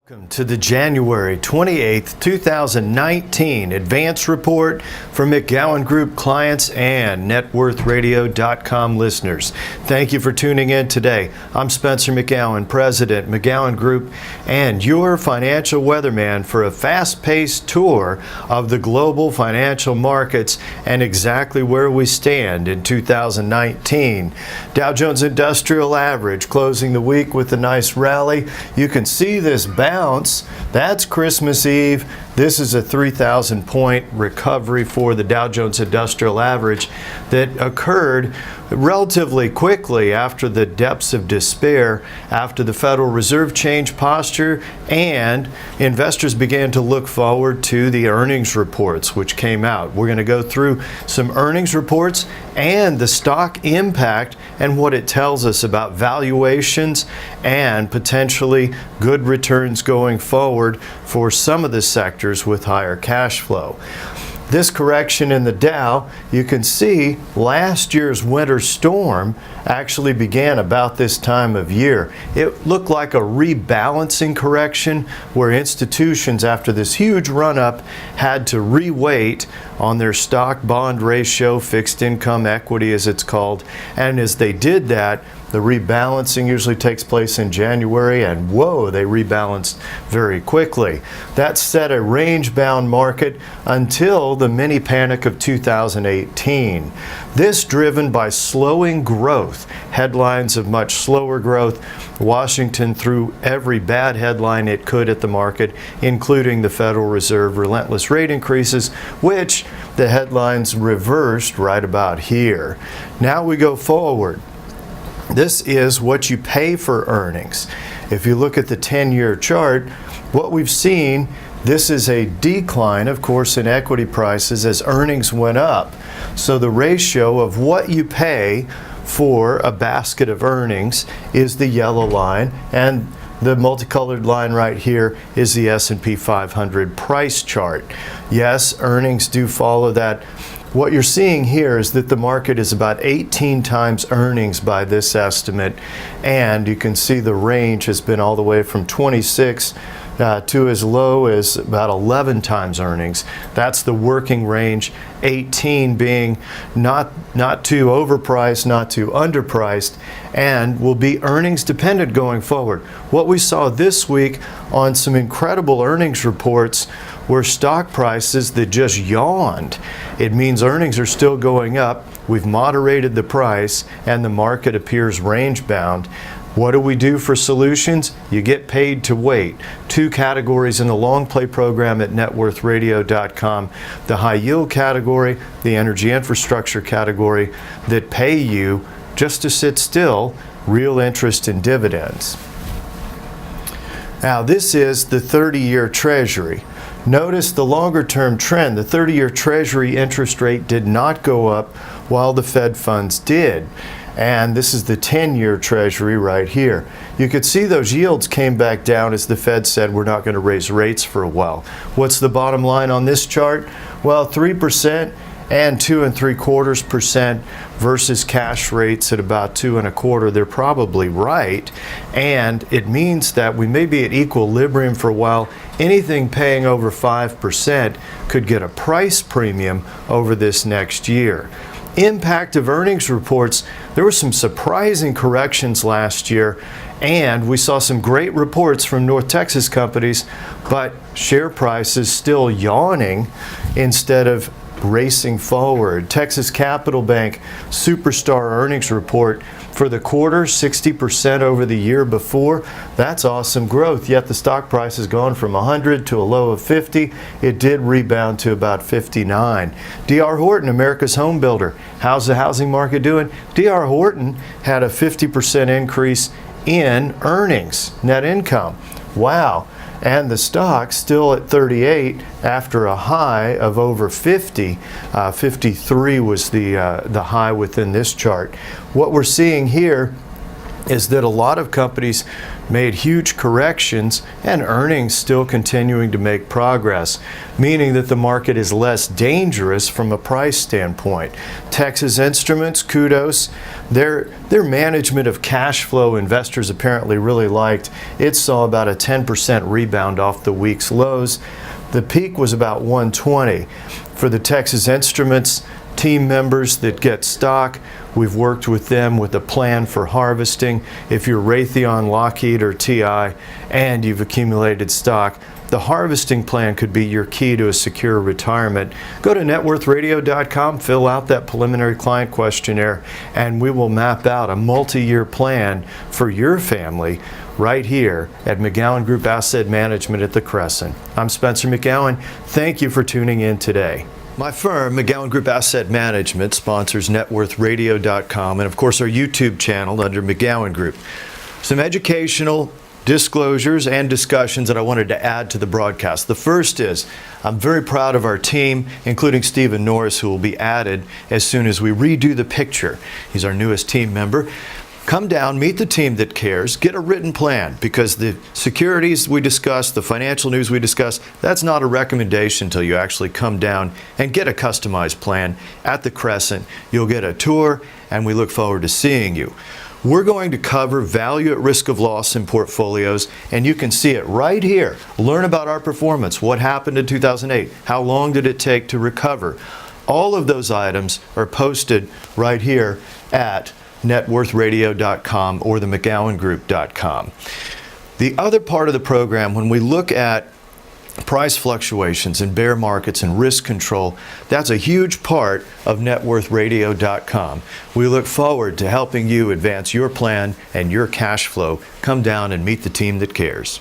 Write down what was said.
Welcome to the January 28th, 2019 Advance Report for McGowanGroup clients and NetWorthRadio.com listeners. Thank you for tuning in today. I'm Spencer McGowan, President, McGowanGroup, and your financial weatherman for a fast-paced tour of the global financial markets and exactly where we stand in 2019. Dow Jones Industrial Average closing the week with a nice rally. You can see this bounce. That's Christmas Eve. This is a 3,000 point recovery for the Dow Jones Industrial Average that occurred relatively quickly after the depths of despair, after the Federal Reserve changed posture, and investors began to look forward to the earnings reports which came out. We're going to go through some earnings reports and the stock impact and what it tells us about valuations and potentially good returns going forward for some of the sectors with higher cash flow. This correction in the Dow, you can see last year's winter storm actually began about this time of year. It looked like a rebalancing correction where institutions, after this huge run-up, had to re-weight on their stock-bond ratio, fixed income equity as it's called, and as they did that, the rebalancing usually takes place in January, and whoa, they rebalanced very quickly. That set a range-bound market until the mini panic of 2018. This driven by slowing growth, headlines of much slower growth. Washington threw every bad headline it could at the market, including the Federal Reserve relentless rate increases, which the headlines reversed right about here. Now we go forward. This is what you pay for earnings. If you look at the 10-year chart, what we've seen, this is a decline, of course, in equity prices as earnings went up. So the ratio of what you pay for a basket of earnings is the yellow line, and the multicolored line right here is the S&P 500 price chart. Yes, earnings do follow that. What you're seeing here is that the market is about 18 times earnings by this estimate, and you can see the range has been all the way from 26 to as low as about 11 times earnings. That's the working range, 18 being not too overpriced, not too underpriced, and will be earnings dependent going forward. What we saw this week on some incredible earnings reports were stock prices that just yawned. It means earnings are still going up. We've moderated the price and the market appears range bound. What do we do for solutions? You get paid to wait. Two categories in the long play program at NetWorthRadio.com. The high yield category, the energy infrastructure category that pay you just to sit still, real interest in dividends. Now this is the 30-year Treasury. Notice the longer-term trend. The 30-year Treasury interest rate did not go up while the Fed funds did. And this is the 10-year Treasury right here. You could see those yields came back down as the Fed said we're not going to raise rates for a while. What's the bottom line on this chart? Well, 3% and 2.75% versus cash rates at about 2.25%. They're probably right, and it means that we may be at equilibrium for a while. Anything paying over 5% could get a price premium over this next year. Impact of earnings reports. There were some surprising corrections last year, and we saw some great reports from North Texas companies, but share prices still yawning instead of racing forward. Texas Capital Bank superstar earnings report for the quarter, 60% over the year before. That's awesome growth, yet the stock price has gone from 100 to a low of 50. It did rebound to about 59. D.R. Horton, America's home builder. How's the housing market doing? D.R. Horton had a 50% increase in earnings, net income. Wow. And the stock still at 38 after a high of over 50. 53 was the high within this chart. What we're seeing here is that a lot of companies made huge corrections and earnings still continuing to make progress, meaning that the market is less dangerous from a price standpoint. Texas Instruments, kudos. Their management of cash flow investors apparently really liked. It saw about a 10% rebound off the week's lows. The peak was about 120. For the Texas Instruments team members that get stock, we've worked with them with a plan for harvesting. If you're Raytheon, Lockheed, or TI, and you've accumulated stock, the harvesting plan could be your key to a secure retirement. Go to NetWorthRadio.com, fill out that preliminary client questionnaire, and we will map out a multi-year plan for your family right here at McGowanGroup Asset Management at the Crescent. I'm Spencer McGowan. Thank you for tuning in today. My firm, McGowanGroup Asset Management, sponsors NetWorthRadio.com and, of course, our YouTube channel under McGowan Group. Some educational disclosures and discussions that I wanted to add to the broadcast. The first is, I'm very proud of our team, including Stephen Norris, who will be added as soon as we redo the picture. He's our newest team member. Come down, meet the team that cares, get a written plan, because the securities we discuss, the financial news we discuss, that's not a recommendation until you actually come down and get a customized plan at the Crescent. You'll get a tour, and we look forward to seeing you. We're going to cover value at risk of loss in portfolios, and you can see it right here. Learn about our performance, what happened in 2008, how long did it take to recover. All of those items are posted right here at NetWorthRadio.com or the McGowanGroup.com. The other part of the program, when we look at price fluctuations in bear markets and risk control, that's a huge part of NetWorthRadio.com. We look forward to helping you advance your plan and your cash flow. Come down and meet the team that cares.